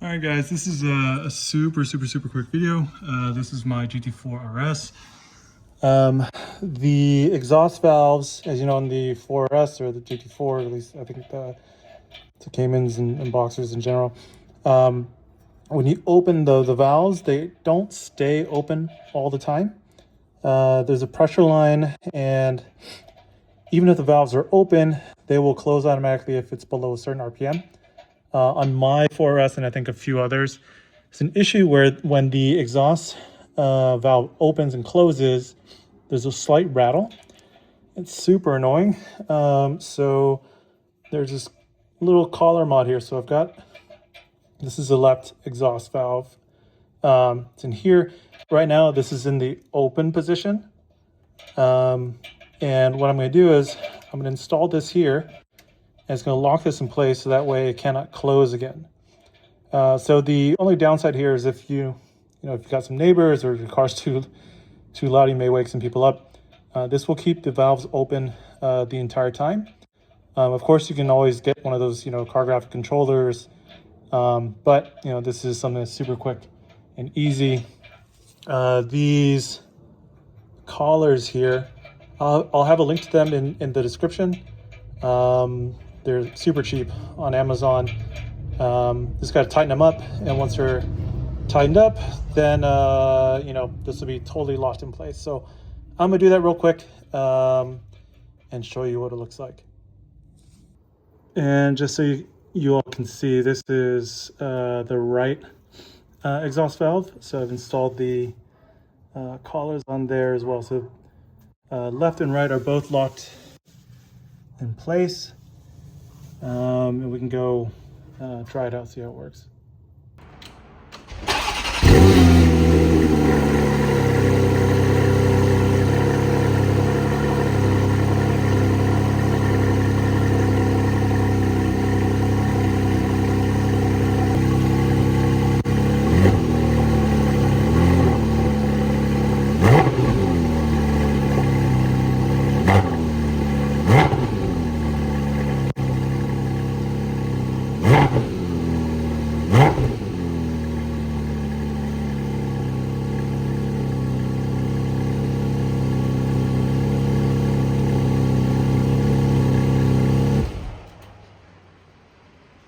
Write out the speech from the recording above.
All right, guys, this is a super quick video. This is my GT4 RS. The exhaust valves, as you know, in the 4S or the GT4, at least I think the Caymans and Boxers in general, when you open the valves, they don't stay open all the time. There's a pressure line, and even if the valves are open, they will close automatically if it's below a certain RPM. On my 4S and I think a few others, it's an issue where when the exhaust valve opens and closes, there's a slight rattle. It's super annoying. So there's this little collar mod here. So I've got, this is the left exhaust valve. It's in here. Right now, this is in the open position. And what I'm going to do is I'm going to install this here. And it's going to lock this in place so that way it cannot close again. So the only downside here is if if you've got some neighbors or your car's too loud, you may wake some people up. This will keep the valves open the entire time. Of course, you can always get one of those car graphic controllers, but this is something that's super quick and easy. These collars here, I'll have a link to them in the description. They're super cheap on Amazon. Just got to tighten them up, and once they're tightened up, then this will be totally locked in place. So I'm gonna do that real quick and show you what it looks like. And just so you all can see, this is the right exhaust valve. So I've installed the collars on there as well. So left and right are both locked in place. And we can go try it out, see how it works.